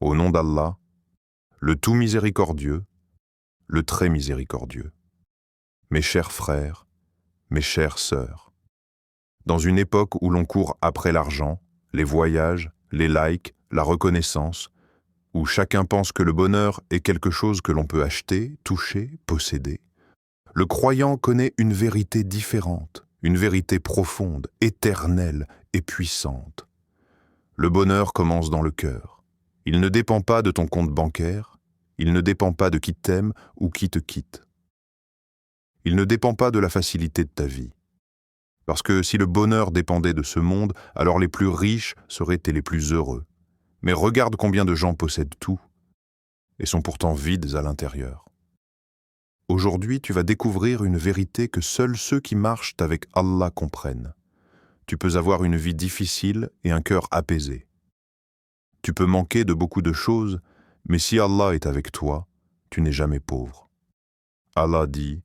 Au nom d'Allah, le tout miséricordieux, le très miséricordieux. Mes chers frères, mes chères sœurs, dans une époque où l'on court après l'argent, les voyages, les likes, la reconnaissance, où chacun pense que le bonheur est quelque chose que l'on peut acheter, toucher, posséder, le croyant connaît une vérité différente, une vérité profonde, éternelle et puissante. Le bonheur commence dans le cœur. Il ne dépend pas de ton compte bancaire, il ne dépend pas de qui t'aime ou qui te quitte. Il ne dépend pas de la facilité de ta vie. Parce que si le bonheur dépendait de ce monde, alors les plus riches seraient les plus heureux. Mais regarde combien de gens possèdent tout et sont pourtant vides à l'intérieur. Aujourd'hui, tu vas découvrir une vérité que seuls ceux qui marchent avec Allah comprennent. Tu peux avoir une vie difficile et un cœur apaisé. Tu peux manquer de beaucoup de choses, mais si Allah est avec toi, tu n'es jamais pauvre. Allah dit,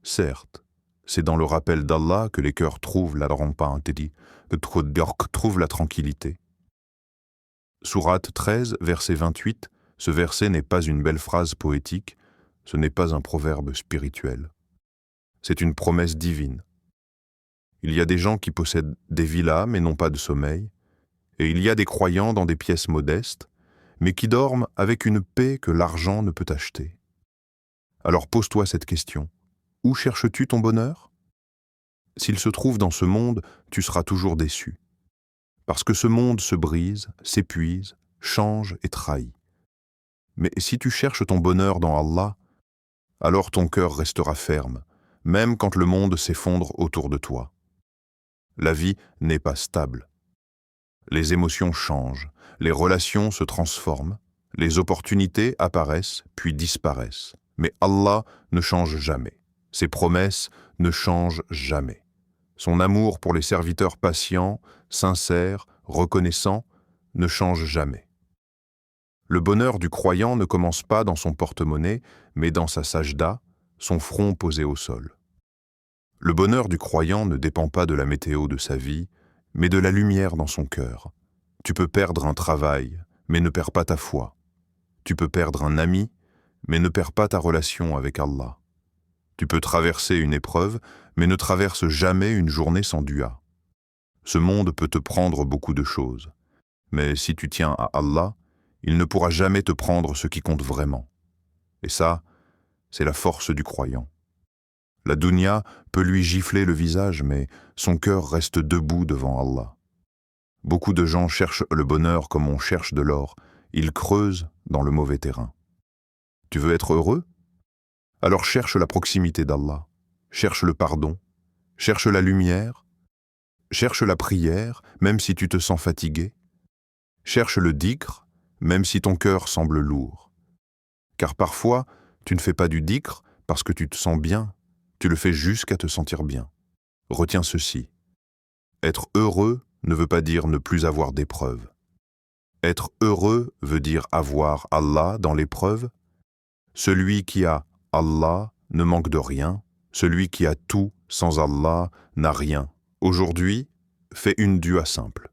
certes, c'est dans le rappel d'Allah que les cœurs trouvent la trouvent la tranquillité. Sourate 13, verset 28, ce verset n'est pas une belle phrase poétique, ce n'est pas un proverbe spirituel. C'est une promesse divine. Il y a des gens qui possèdent des villas mais n'ont pas de sommeil, et il y a des croyants dans des pièces modestes, mais qui dorment avec une paix que l'argent ne peut acheter. Alors pose-toi cette question. Où cherches-tu ton bonheur? S'il se trouve dans ce monde, tu seras toujours déçu. Parce que ce monde se brise, s'épuise, change et trahit. Mais si tu cherches ton bonheur dans Allah, alors ton cœur restera ferme, même quand le monde s'effondre autour de toi. La vie n'est pas stable. Les émotions changent, les relations se transforment, les opportunités apparaissent puis disparaissent. Mais Allah ne change jamais. Ses promesses ne changent jamais. Son amour pour les serviteurs patients, sincères, reconnaissants, ne change jamais. Le bonheur du croyant ne commence pas dans son porte-monnaie, mais dans sa sajda, son front posé au sol. Le bonheur du croyant ne dépend pas de la météo de sa vie, mais de la lumière dans son cœur. Tu peux perdre un travail, mais ne perds pas ta foi. Tu peux perdre un ami, mais ne perds pas ta relation avec Allah. Tu peux traverser une épreuve, mais ne traverse jamais une journée sans dua. Ce monde peut te prendre beaucoup de choses, mais si tu tiens à Allah, il ne pourra jamais te prendre ce qui compte vraiment. Et ça, c'est la force du croyant. La dunya peut lui gifler le visage, mais son cœur reste debout devant Allah. Beaucoup de gens cherchent le bonheur comme on cherche de l'or. Ils creusent dans le mauvais terrain. Tu veux être heureux? Alors cherche la proximité d'Allah. Cherche le pardon. Cherche la lumière. Cherche la prière, même si tu te sens fatigué. Cherche le dhikr, même si ton cœur semble lourd. Car parfois, tu ne fais pas du dhikr parce que tu te sens bien. Tu le fais jusqu'à te sentir bien. Retiens ceci. Être heureux ne veut pas dire ne plus avoir d'épreuves. Être heureux veut dire avoir Allah dans l'épreuve. Celui qui a Allah ne manque de rien. Celui qui a tout sans Allah n'a rien. Aujourd'hui, fais une dua simple.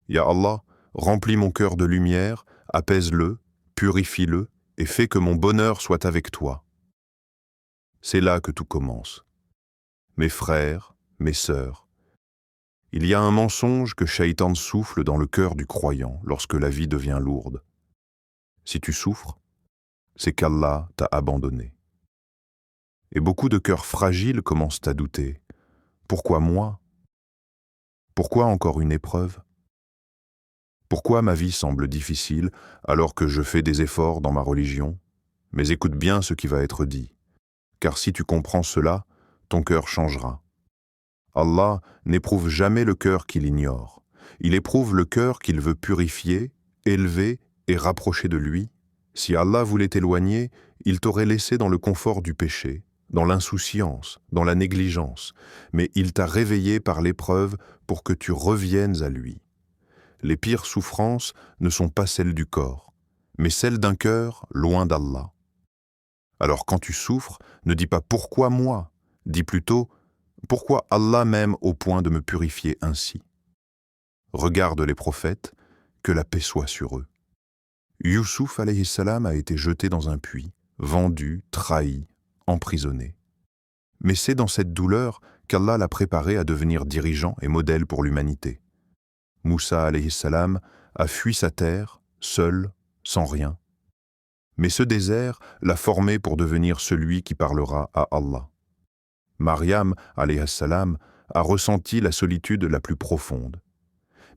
Ya Allah, remplis mon cœur de lumière, apaise-le, purifie-le et fais que mon bonheur soit avec toi. C'est là que tout commence. Mes frères, mes sœurs, il y a un mensonge que Shaitan souffle dans le cœur du croyant lorsque la vie devient lourde. Si tu souffres, c'est qu'Allah t'a abandonné. Et beaucoup de cœurs fragiles commencent à douter. Pourquoi moi? Pourquoi encore une épreuve? Pourquoi ma vie semble difficile alors que je fais des efforts dans ma religion? Mais écoute bien ce qui va être dit, car si tu comprends cela, ton cœur changera. Allah n'éprouve jamais le cœur qu'il ignore. Il éprouve le cœur qu'il veut purifier, élever et rapprocher de lui. Si Allah voulait t'éloigner, il t'aurait laissé dans le confort du péché, dans l'insouciance, dans la négligence, mais il t'a réveillé par l'épreuve pour que tu reviennes à lui. Les pires souffrances ne sont pas celles du corps, mais celles d'un cœur loin d'Allah. Alors quand tu souffres, ne dis pas « pourquoi moi ?» Dis plutôt « pourquoi Allah m'aime au point de me purifier ainsi ?» Regarde les prophètes, que la paix soit sur eux. Youssouf alayhi salam a été jeté dans un puits, vendu, trahi, emprisonné. Mais c'est dans cette douleur qu'Allah l'a préparé à devenir dirigeant et modèle pour l'humanité. Moussa alayhi salam a fui sa terre, seul, sans rien. Mais ce désert l'a formé pour devenir celui qui parlera à Allah. Maryam alayhi salam a ressenti la solitude la plus profonde.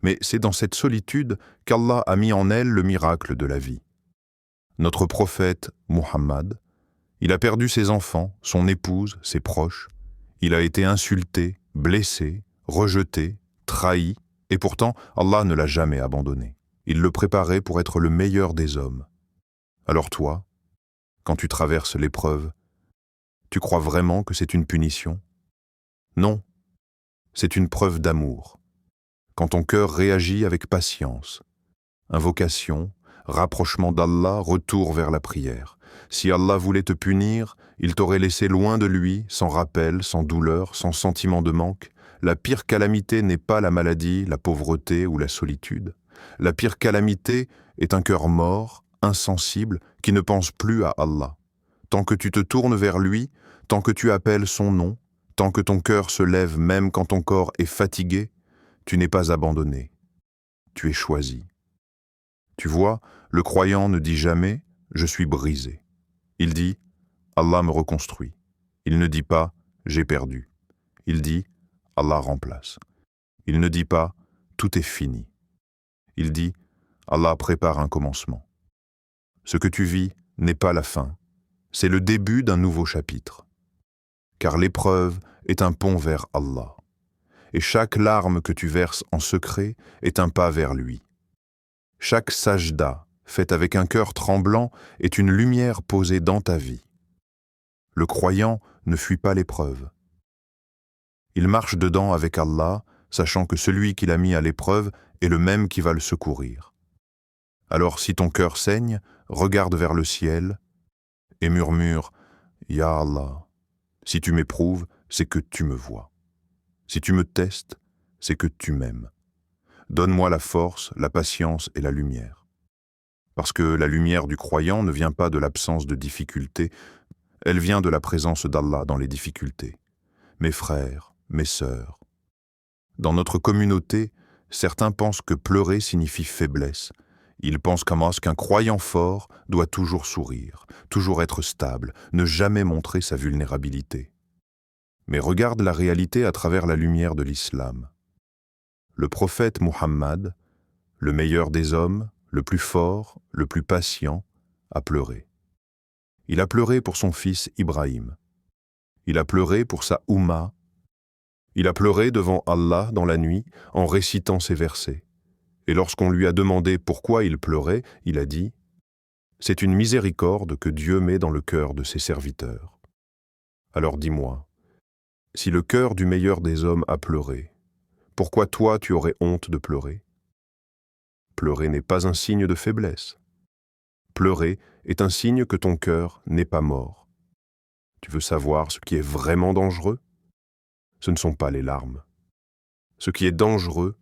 Mais c'est dans cette solitude qu'Allah a mis en elle le miracle de la vie. Notre prophète, Muhammad, il a perdu ses enfants, son épouse, ses proches. Il a été insulté, blessé, rejeté, trahi, et pourtant Allah ne l'a jamais abandonné. Il le préparait pour être le meilleur des hommes. Alors toi, quand tu traverses l'épreuve, tu crois vraiment que c'est une punition? Non, c'est une preuve d'amour. Quand ton cœur réagit avec patience, invocation, rapprochement d'Allah, retour vers la prière. Si Allah voulait te punir, il t'aurait laissé loin de lui, sans rappel, sans douleur, sans sentiment de manque. La pire calamité n'est pas la maladie, la pauvreté ou la solitude. La pire calamité est un cœur mort, insensible, qui ne pense plus à Allah. Tant que tu te tournes vers lui, tant que tu appelles son nom, tant que ton cœur se lève même quand ton corps est fatigué, tu n'es pas abandonné. Tu es choisi. Tu vois, le croyant ne dit jamais « je suis brisé ». Il dit « Allah me reconstruit ». Il ne dit pas « j'ai perdu ». Il dit « Allah remplace ». Il ne dit pas « tout est fini ». Il dit « Allah prépare un commencement ». Ce que tu vis n'est pas la fin, c'est le début d'un nouveau chapitre. Car l'épreuve est un pont vers Allah. Et chaque larme que tu verses en secret est un pas vers lui. Chaque sajda, faite avec un cœur tremblant, est une lumière posée dans ta vie. Le croyant ne fuit pas l'épreuve. Il marche dedans avec Allah, sachant que celui qui l'a mis à l'épreuve est le même qui va le secourir. Alors si ton cœur saigne, regarde vers le ciel et murmure « Ya Allah ». Si tu m'éprouves, c'est que tu me vois. Si tu me testes, c'est que tu m'aimes. Donne-moi la force, la patience et la lumière. Parce que la lumière du croyant ne vient pas de l'absence de difficultés, elle vient de la présence d'Allah dans les difficultés. Mes frères, mes sœurs. Dans notre communauté, certains pensent que pleurer signifie faiblesse. Ils pensent qu'un croyant fort doit toujours sourire, toujours être stable, ne jamais montrer sa vulnérabilité. Mais regarde la réalité à travers la lumière de l'islam. Le prophète Muhammad, le meilleur des hommes, le plus fort, le plus patient, a pleuré. Il a pleuré pour son fils Ibrahim. Il a pleuré pour sa Oumma. Il a pleuré devant Allah dans la nuit en récitant ces versets. Et lorsqu'on lui a demandé pourquoi il pleurait, il a dit « C'est une miséricorde que Dieu met dans le cœur de ses serviteurs. » Alors dis-moi, si le cœur du meilleur des hommes a pleuré, pourquoi toi tu aurais honte de pleurer? Pleurer n'est pas un signe de faiblesse. Pleurer est un signe que ton cœur n'est pas mort. Tu veux savoir ce qui est vraiment dangereux? Ce ne sont pas les larmes. Ce qui est dangereux,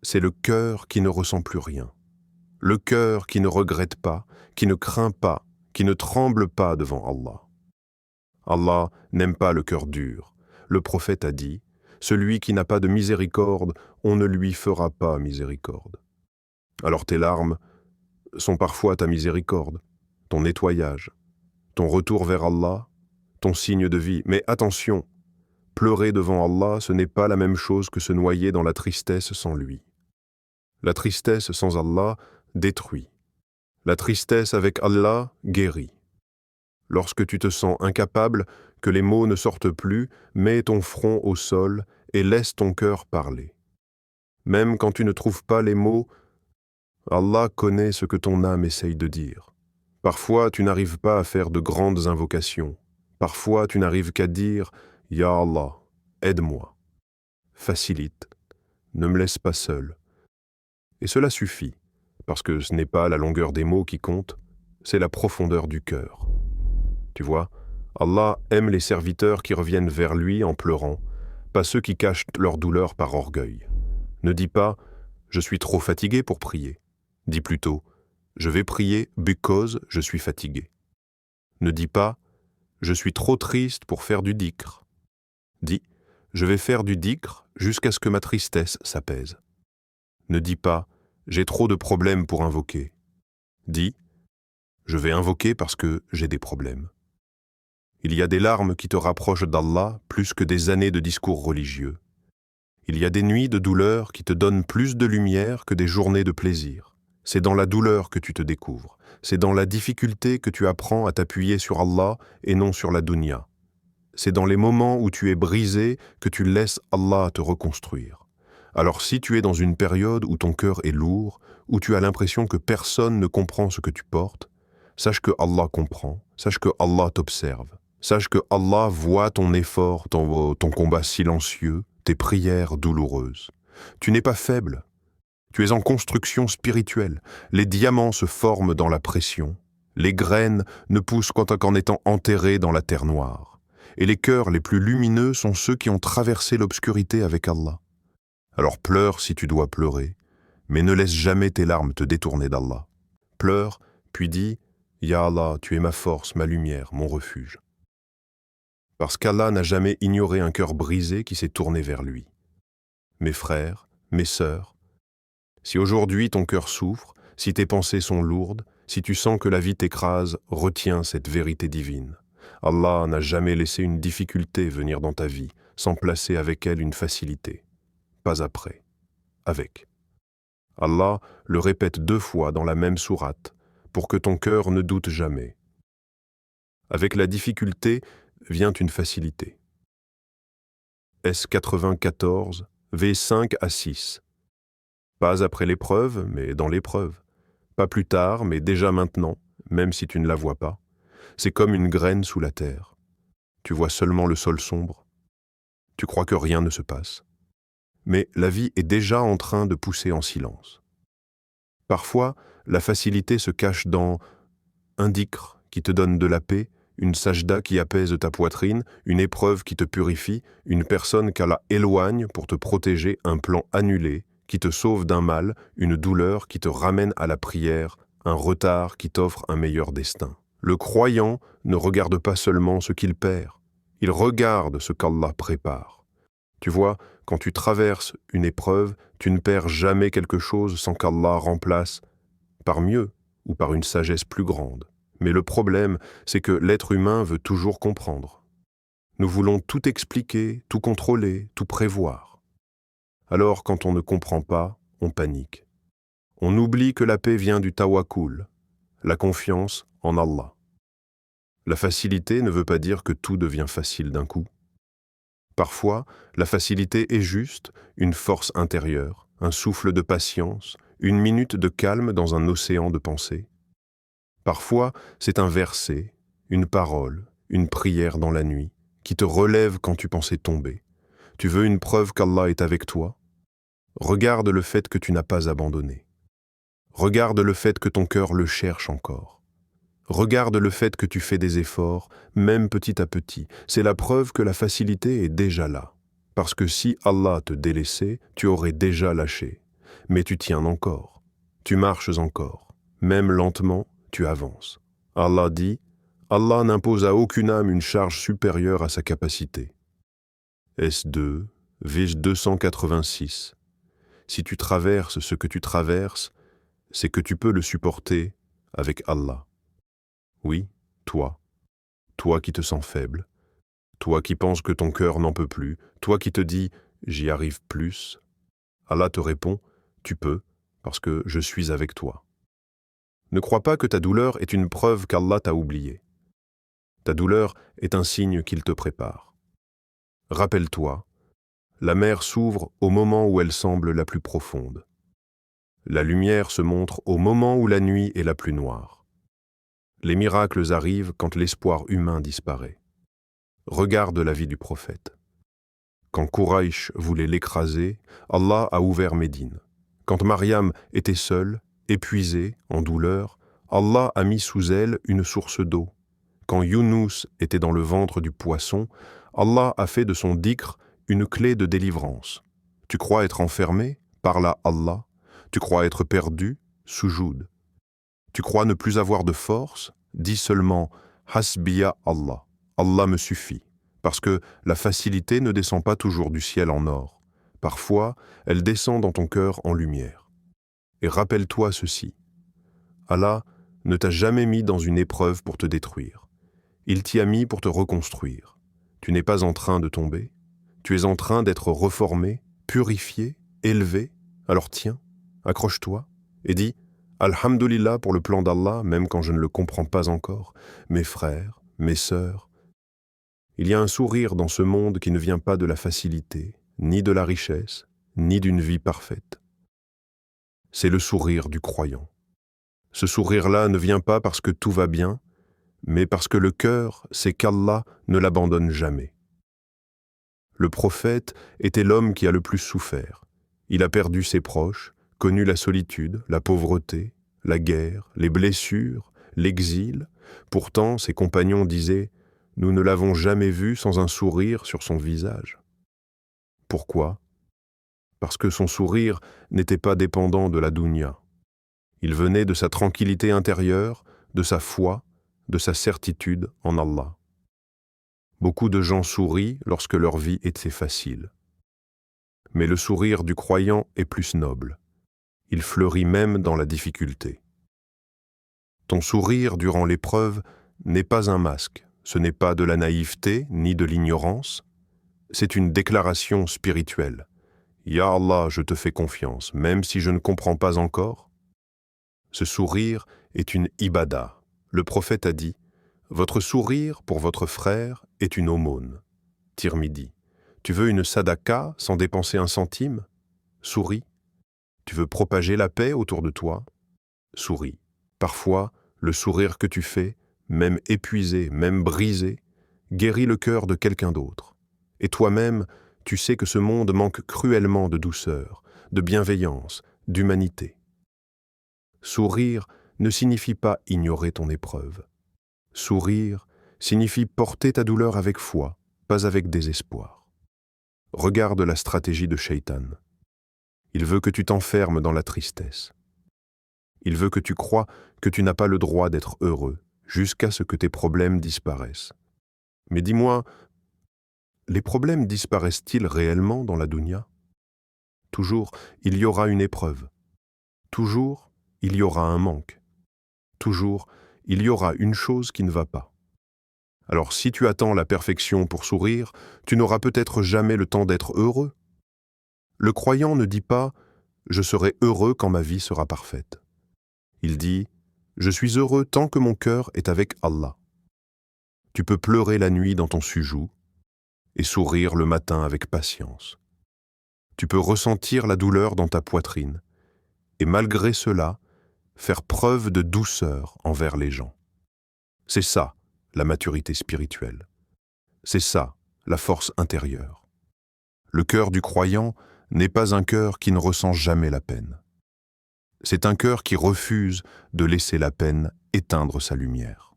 c'est le cœur qui ne ressent plus rien. Le cœur qui ne regrette pas, qui ne craint pas, qui ne tremble pas devant Allah. Allah n'aime pas le cœur dur. Le prophète a dit « Celui qui n'a pas de miséricorde, on ne lui fera pas miséricorde. » Alors tes larmes sont parfois ta miséricorde, ton nettoyage, ton retour vers Allah, ton signe de vie. Mais attention, pleurer devant Allah, ce n'est pas la même chose que se noyer dans la tristesse sans lui. La tristesse sans Allah détruit. La tristesse avec Allah guérit. Lorsque tu te sens incapable, que les mots ne sortent plus, mets ton front au sol et laisse ton cœur parler. Même quand tu ne trouves pas les mots, Allah connaît ce que ton âme essaye de dire. Parfois, tu n'arrives pas à faire de grandes invocations. Parfois, tu n'arrives qu'à dire « Ya Allah, aide-moi. Facilite. Ne me laisse pas seul. » Et cela suffit, parce que ce n'est pas la longueur des mots qui compte, c'est la profondeur du cœur. Tu vois, Allah aime les serviteurs qui reviennent vers lui en pleurant, pas ceux qui cachent leur douleur par orgueil. Ne dis pas « je suis trop fatigué pour prier ». Dis plutôt Je vais prier because je suis fatigué. Ne dis pas je suis trop triste pour faire du dhikr. Dis je vais faire du dhikr jusqu'à ce que ma tristesse s'apaise. Ne dis pas j'ai trop de problèmes pour invoquer. Dis je vais invoquer parce que j'ai des problèmes. Il y a des larmes qui te rapprochent d'Allah plus que des années de discours religieux. Il y a des nuits de douleur qui te donnent plus de lumière que des journées de plaisir. C'est dans la douleur que tu te découvres. C'est dans la difficulté que tu apprends à t'appuyer sur Allah et non sur la dunya. C'est dans les moments où tu es brisé que tu laisses Allah te reconstruire. Alors si tu es dans une période où ton cœur est lourd, où tu as l'impression que personne ne comprend ce que tu portes, sache que Allah comprend, sache que Allah t'observe. Sache que Allah voit ton effort, ton combat silencieux, tes prières douloureuses. Tu n'es pas faible. Tu es en construction spirituelle. Les diamants se forment dans la pression. Les graines ne poussent qu'en étant enterrées dans la terre noire. Et les cœurs les plus lumineux sont ceux qui ont traversé l'obscurité avec Allah. Alors pleure si tu dois pleurer, mais ne laisse jamais tes larmes te détourner d'Allah. Pleure, puis dis « Ya Allah, tu es ma force, ma lumière, mon refuge ». Parce qu'Allah n'a jamais ignoré un cœur brisé qui s'est tourné vers lui. Mes frères, mes sœurs, si aujourd'hui ton cœur souffre, si tes pensées sont lourdes, si tu sens que la vie t'écrase, retiens cette vérité divine. Allah n'a jamais laissé une difficulté venir dans ta vie, sans placer avec elle une facilité. Pas après, avec. Allah le répète 2 fois dans la même sourate, pour que ton cœur ne doute jamais. Avec la difficulté, vient une facilité. S 94, V5 à 6. Pas après l'épreuve, mais dans l'épreuve. Pas plus tard, mais déjà maintenant, même si tu ne la vois pas. C'est comme une graine sous la terre. Tu vois seulement le sol sombre. Tu crois que rien ne se passe. Mais la vie est déjà en train de pousser en silence. Parfois, la facilité se cache dans un dhikr qui te donne de la paix, une sajda qui apaise ta poitrine, une épreuve qui te purifie, une personne qu'Allah éloigne pour te protéger, un plan annulé qui te sauve d'un mal, une douleur qui te ramène à la prière, un retard qui t'offre un meilleur destin. Le croyant ne regarde pas seulement ce qu'il perd, il regarde ce qu'Allah prépare. Tu vois, quand tu traverses une épreuve, tu ne perds jamais quelque chose sans qu'Allah remplace par mieux ou par une sagesse plus grande. Mais le problème, c'est que l'être humain veut toujours comprendre. Nous voulons tout expliquer, tout contrôler, tout prévoir. Alors, quand on ne comprend pas, on panique. On oublie que la paix vient du tawakkul, la confiance en Allah. La facilité ne veut pas dire que tout devient facile d'un coup. Parfois, la facilité est juste une force intérieure, un souffle de patience, une minute de calme dans un océan de pensée. Parfois, c'est un verset, une parole, une prière dans la nuit, qui te relève quand tu pensais tomber. Tu veux une preuve qu'Allah est avec toi? Regarde le fait que tu n'as pas abandonné. Regarde le fait que ton cœur le cherche encore. Regarde le fait que tu fais des efforts, même petit à petit. C'est la preuve que la facilité est déjà là. Parce que si Allah te délaissait, tu aurais déjà lâché. Mais tu tiens encore. Tu marches encore. Même lentement, tu avances. Allah dit, Allah n'impose à aucune âme une charge supérieure à sa capacité. S2, Vige 286. Si tu traverses ce que tu traverses, c'est que tu peux le supporter avec Allah. Oui, toi qui te sens faible, toi qui penses que ton cœur n'en peut plus, toi qui te dis « j'y arrive plus », Allah te répond « tu peux, parce que je suis avec toi ». Ne crois pas que ta douleur est une preuve qu'Allah t'a oublié. Ta douleur est un signe qu'il te prépare. Rappelle-toi, la mer s'ouvre au moment où elle semble la plus profonde. La lumière se montre au moment où la nuit est la plus noire. Les miracles arrivent quand l'espoir humain disparaît. Regarde la vie du prophète. Quand Quraïch voulait l'écraser, Allah a ouvert Médine. Quand Mariam était seule, épuisée, en douleur, Allah a mis sous elle une source d'eau. Quand Younous était dans le ventre du poisson, Allah a fait de son dhikr une clé de délivrance. Tu crois être enfermé? Parle à Allah. Tu crois être perdu? Soujoud. Tu crois ne plus avoir de force? Dis seulement « Hasbiya Allah ». Allah me suffit, parce que la facilité ne descend pas toujours du ciel en or. Parfois, elle descend dans ton cœur en lumière. Et rappelle-toi ceci. Allah ne t'a jamais mis dans une épreuve pour te détruire. Il t'y a mis pour te reconstruire. Tu n'es pas en train de tomber. Tu es en train d'être reformé, purifié, élevé. Alors tiens, accroche-toi et dis « Alhamdulillah pour le plan d'Allah, même quand je ne le comprends pas encore. Mes frères, mes sœurs. » Il y a un sourire dans ce monde qui ne vient pas de la facilité, ni de la richesse, ni d'une vie parfaite. C'est le sourire du croyant. Ce sourire-là ne vient pas parce que tout va bien, mais parce que le cœur sait qu'Allah ne l'abandonne jamais. Le prophète était l'homme qui a le plus souffert. Il a perdu ses proches, connu la solitude, la pauvreté, la guerre, les blessures, l'exil. Pourtant, ses compagnons disaient « Nous ne l'avons jamais vu sans un sourire sur son visage. » Pourquoi? Parce que son sourire n'était pas dépendant de la dunya. Il venait de sa tranquillité intérieure, de sa foi, de sa certitude en Allah. Beaucoup de gens sourient lorsque leur vie était facile. Mais le sourire du croyant est plus noble. Il fleurit même dans la difficulté. Ton sourire durant l'épreuve n'est pas un masque, ce n'est pas de la naïveté ni de l'ignorance, c'est une déclaration spirituelle. Ya Allah, je te fais confiance, même si je ne comprends pas encore. Ce sourire est une ibada. Le prophète a dit « Votre sourire pour votre frère est une aumône. » Tirmidhi. Tu veux une sadaka sans dépenser un centime? Souris. Tu veux propager la paix autour de toi? Souris. Parfois, le sourire que tu fais, même épuisé, même brisé, guérit le cœur de quelqu'un d'autre. Et toi-même, tu sais que ce monde manque cruellement de douceur, de bienveillance, d'humanité. Sourire ne signifie pas ignorer ton épreuve. Sourire signifie porter ta douleur avec foi, pas avec désespoir. Regarde la stratégie de Shaitan. Il veut que tu t'enfermes dans la tristesse. Il veut que tu crois que tu n'as pas le droit d'être heureux, jusqu'à ce que tes problèmes disparaissent. Mais dis-moi, les problèmes disparaissent-ils réellement dans la dunya? Toujours, il y aura une épreuve. Toujours, il y aura un manque. Toujours, il y aura une chose qui ne va pas. Alors si tu attends la perfection pour sourire, tu n'auras peut-être jamais le temps d'être heureux. Le croyant ne dit pas « Je serai heureux quand ma vie sera parfaite ». Il dit « Je suis heureux tant que mon cœur est avec Allah ». Tu peux pleurer la nuit dans ton sujoud et sourire le matin avec patience. Tu peux ressentir la douleur dans ta poitrine et malgré cela, faire preuve de douceur envers les gens. C'est ça, la maturité spirituelle. C'est ça, la force intérieure. Le cœur du croyant n'est pas un cœur qui ne ressent jamais la peine. C'est un cœur qui refuse de laisser la peine éteindre sa lumière.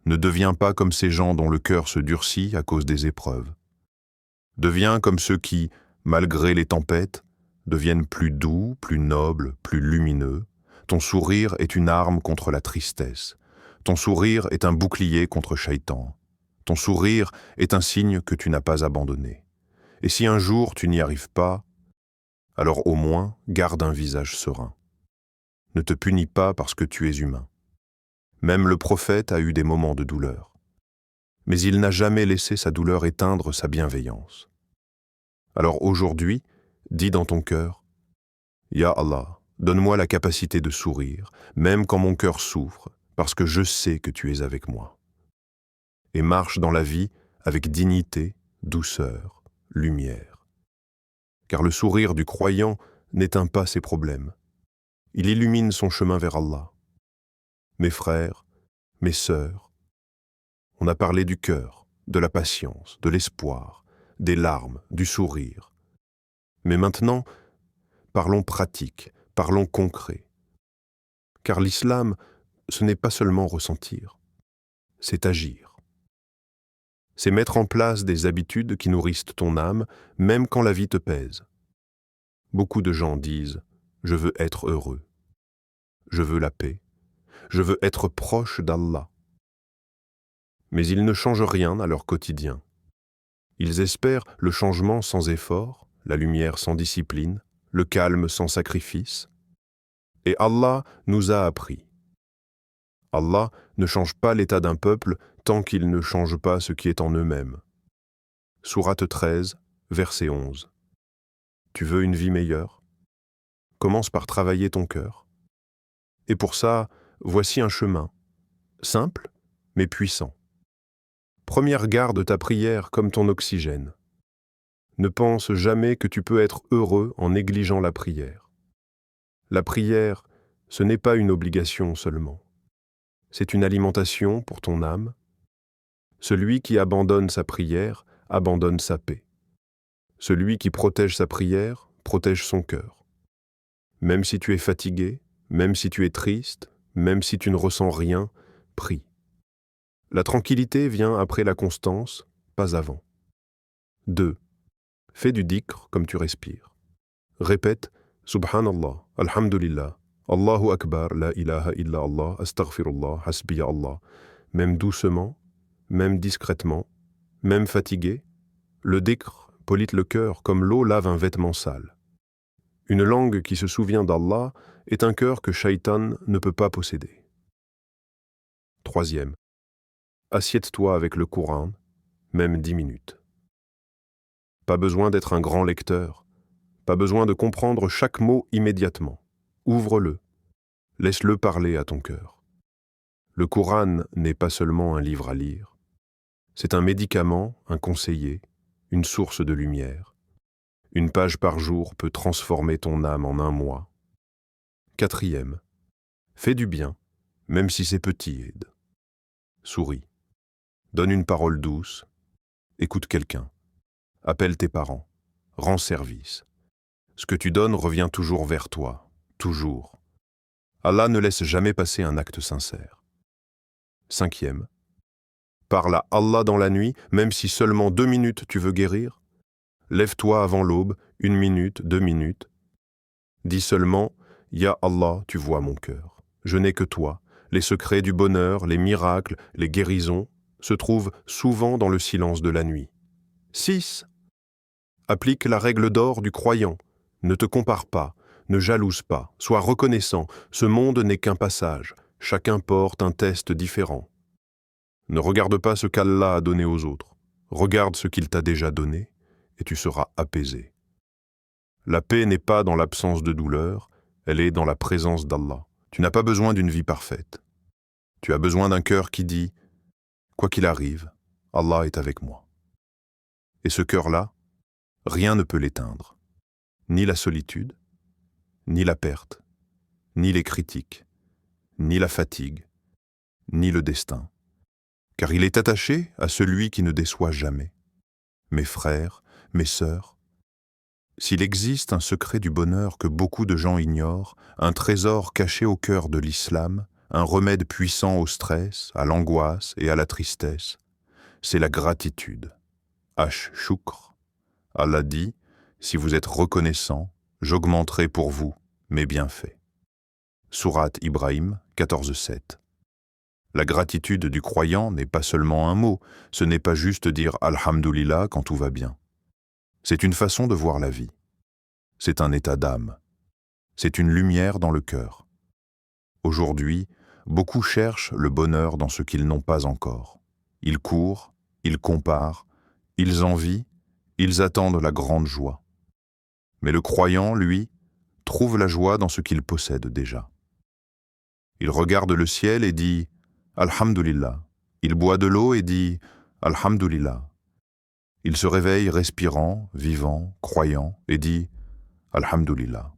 Ne deviens pas comme ces gens dont le cœur se durcit à cause des épreuves. Deviens comme ceux qui, malgré les tempêtes, deviennent plus doux, plus nobles, plus lumineux. Ton sourire est une arme contre la tristesse. Ton sourire est un bouclier contre Shaitan. Ton sourire est un signe que tu n'as pas abandonné. Et si un jour tu n'y arrives pas, alors au moins garde un visage serein. Ne te punis pas parce que tu es humain. Même le prophète a eu des moments de douleur. Mais il n'a jamais laissé sa douleur éteindre sa bienveillance. Alors aujourd'hui, dis dans ton cœur, « Ya Allah, donne-moi la capacité de sourire, même quand mon cœur souffre, parce que je sais que tu es avec moi. » Et marche dans la vie avec dignité, douceur, lumière. Car le sourire du croyant n'éteint pas ses problèmes. Il illumine son chemin vers Allah. Mes frères, mes sœurs, on a parlé du cœur, de la patience, de l'espoir, des larmes, du sourire. Mais maintenant, parlons pratique, parlons concret. Car l'islam, ce n'est pas seulement ressentir, c'est agir. C'est mettre en place des habitudes qui nourrissent ton âme, même quand la vie te pèse. Beaucoup de gens disent « Je veux être heureux, je veux la paix, Je veux être proche d'Allah. Mais ils ne changent rien à leur quotidien. Ils espèrent le changement sans effort, la lumière sans discipline, le calme sans sacrifice. Et Allah nous a appris. Allah ne change pas l'état d'un peuple tant qu'il ne change pas ce qui est en eux-mêmes. Sourate 13, verset 11. Tu veux une vie meilleure? Commence par travailler ton cœur. Et pour ça, voici un chemin, simple mais puissant. Première garde ta prière comme ton oxygène. Ne pense jamais que tu peux être heureux en négligeant la prière. La prière, ce n'est pas une obligation seulement. C'est une alimentation pour ton âme. Celui qui abandonne sa prière abandonne sa paix. Celui qui protège sa prière protège son cœur. Même si tu es fatigué, même si tu es triste, même si tu ne ressens rien, prie. La tranquillité vient après la constance, pas avant. 2. Fais du dhikr comme tu respires. Répète Subhanallah, Alhamdulillah, Allahu Akbar, La ilaha illa Allah, Astaghfirullah, Hasbiya Allah. Même doucement, même discrètement, même fatigué, le dhikr polite le cœur comme l'eau lave un vêtement sale. Une langue qui se souvient d'Allah est un cœur que Shaitan ne peut pas posséder. 3. Assieds-toi avec le Coran, même 10 minutes. Pas besoin d'être un grand lecteur, pas besoin de comprendre chaque mot immédiatement. Ouvre-le, laisse-le parler à ton cœur. Le Coran n'est pas seulement un livre à lire, c'est un médicament, un conseiller, une source de lumière. Une page par jour peut transformer ton âme en un mois. 4. Fais du bien, même si c'est petit. Souris. Donne une parole douce. Écoute quelqu'un. Appelle tes parents. Rends service. Ce que tu donnes revient toujours vers toi. Toujours. Allah ne laisse jamais passer un acte sincère. 5. Parle à Allah dans la nuit, même si seulement 2 minutes tu veux guérir. Lève-toi avant l'aube, 1 minute, 2 minutes. Dis seulement « Ya Allah, tu vois mon cœur. Je n'ai que toi. Les secrets du bonheur, les miracles, les guérisons se trouvent souvent dans le silence de la nuit. » 6. Applique la règle d'or du croyant. Ne te compare pas, ne jalouse pas, sois reconnaissant. Ce monde n'est qu'un passage. Chacun porte un test différent. Ne regarde pas ce qu'Allah a donné aux autres. Regarde ce qu'il t'a déjà donné et tu seras apaisé. La paix n'est pas dans l'absence de douleur, elle est dans la présence d'Allah. Tu n'as pas besoin d'une vie parfaite. Tu as besoin d'un cœur qui dit « Quoi qu'il arrive, Allah est avec moi. » Et ce cœur-là, rien ne peut l'éteindre. Ni la solitude, ni la perte, ni les critiques, ni la fatigue, ni le destin. Car il est attaché à celui qui ne déçoit jamais. Mes frères, mes sœurs, s'il existe un secret du bonheur que beaucoup de gens ignorent, un trésor caché au cœur de l'islam, un remède puissant au stress, à l'angoisse et à la tristesse, c'est la gratitude. Shukr. Allah dit, si vous êtes reconnaissant, j'augmenterai pour vous mes bienfaits. Sourate Ibrahim 14:7. La gratitude du croyant n'est pas seulement un mot, ce n'est pas juste dire Alhamdulillah quand tout va bien. C'est une façon de voir la vie. C'est un état d'âme. C'est une lumière dans le cœur. Aujourd'hui, beaucoup cherchent le bonheur dans ce qu'ils n'ont pas encore. Ils courent, ils comparent, ils envient, ils attendent la grande joie. Mais le croyant, lui, trouve la joie dans ce qu'il possède déjà. Il regarde le ciel et dit « Alhamdulillah ». Il boit de l'eau et dit « Alhamdulillah ». Il se réveille respirant, vivant, croyant et dit « Alhamdulillah ».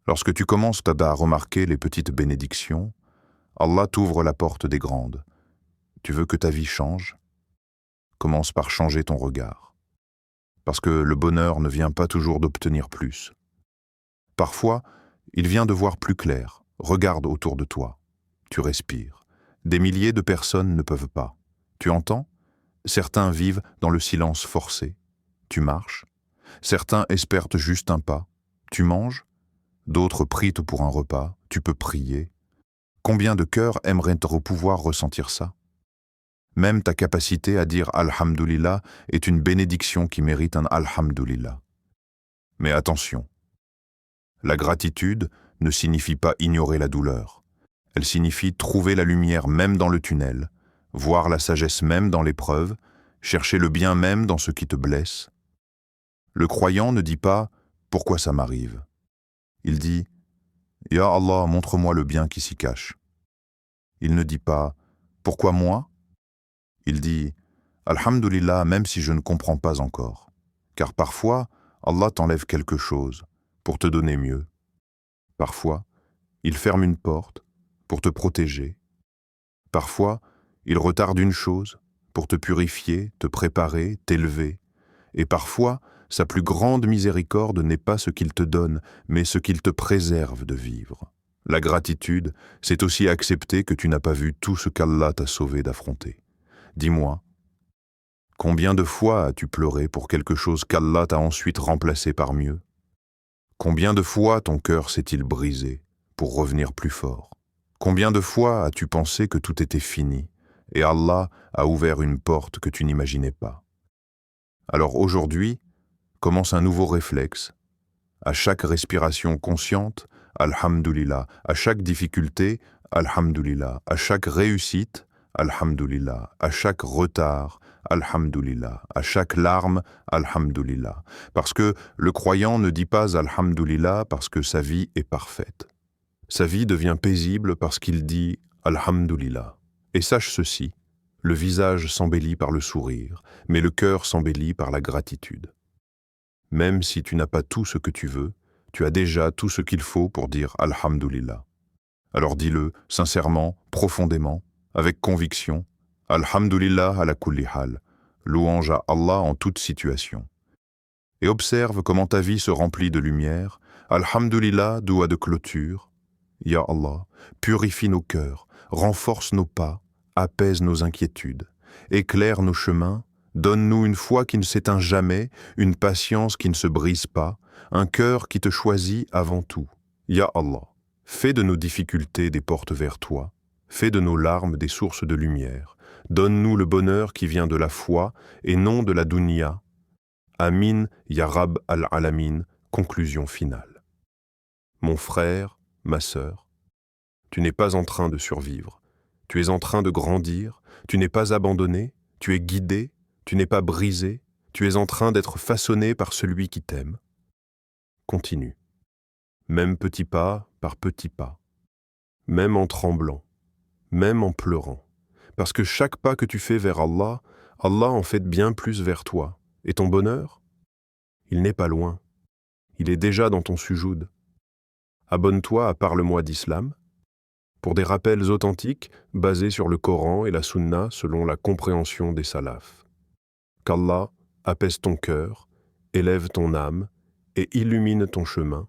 Lorsque tu commences à remarquer les petites bénédictions, Allah t'ouvre la porte des grandes. Tu veux que ta vie change? Commence par changer ton regard. Parce que le bonheur ne vient pas toujours d'obtenir plus. Parfois, il vient de voir plus clair. Regarde autour de toi. Tu respires. Des milliers de personnes ne peuvent pas. Tu entends? Certains vivent dans le silence forcé. Tu marches. Certains espèrent juste un pas. Tu manges. D'autres prient pour un repas. Tu peux prier. Combien de cœurs aimeraient pouvoir ressentir ça? Même ta capacité à dire Alhamdulillah est une bénédiction qui mérite un Alhamdulillah. Mais attention, la gratitude ne signifie pas ignorer la douleur. Elle signifie trouver la lumière même dans le tunnel, voir la sagesse même dans l'épreuve, chercher le bien même dans ce qui te blesse. Le croyant ne dit pas « Pourquoi ça m'arrive ?» Il dit « Ya Allah, montre-moi le bien qui s'y cache. » Il ne dit pas « Pourquoi moi ?» Il dit « Alhamdulillah, même si je ne comprends pas encore. » Car parfois, Allah t'enlève quelque chose pour te donner mieux. Parfois, il ferme une porte pour te protéger. Parfois, il retarde une chose pour te purifier, te préparer, t'élever. Et parfois, sa plus grande miséricorde n'est pas ce qu'il te donne, mais ce qu'il te préserve de vivre. La gratitude, c'est aussi accepter que tu n'as pas vu tout ce qu'Allah t'a sauvé d'affronter. Dis-moi, combien de fois as-tu pleuré pour quelque chose qu'Allah t'a ensuite remplacé par mieux? Combien de fois ton cœur s'est-il brisé pour revenir plus fort? Combien de fois as-tu pensé que tout était fini et Allah a ouvert une porte que tu n'imaginais pas? Alors aujourd'hui, commence un nouveau réflexe. À chaque respiration consciente, Alhamdulillah. À chaque difficulté, Alhamdulillah. À chaque réussite, Alhamdulillah. À chaque retard, Alhamdulillah. À chaque larme, Alhamdulillah. Parce que le croyant ne dit pas Alhamdulillah parce que sa vie est parfaite. Sa vie devient paisible parce qu'il dit Alhamdulillah. Et sache ceci, le visage s'embellit par le sourire, mais le cœur s'embellit par la gratitude. Même si tu n'as pas tout ce que tu veux, tu as déjà tout ce qu'il faut pour dire Alhamdulillah. Alors dis-le sincèrement, profondément, avec conviction, Alhamdulillah ala kulli hal, louange à Allah en toute situation. Et observe comment ta vie se remplit de lumière, Alhamdulillah, doua de clôture. Ya Allah, purifie nos cœurs, renforce nos pas, apaise nos inquiétudes, éclaire nos chemins, donne-nous une foi qui ne s'éteint jamais, une patience qui ne se brise pas, un cœur qui te choisit avant tout. Ya Allah, fais de nos difficultés des portes vers toi, fais de nos larmes des sources de lumière, donne-nous le bonheur qui vient de la foi et non de la dunya. Amin, ya Rab al-Alamin, conclusion finale. Mon frère, ma sœur, tu n'es pas en train de survivre, tu es en train de grandir, tu n'es pas abandonné, tu es guidé, tu n'es pas brisé, tu es en train d'être façonné par celui qui t'aime. Continue, même petit pas par petit pas, même en tremblant, même en pleurant, parce que chaque pas que tu fais vers Allah, Allah en fait bien plus vers toi. Et ton bonheur, il n'est pas loin, il est déjà dans ton sujoud. Abonne-toi à Parle-moi d'Islam pour des rappels authentiques basés sur le Coran et la Sunna selon la compréhension des salafs. Qu'Allah apaise ton cœur, élève ton âme et illumine ton chemin.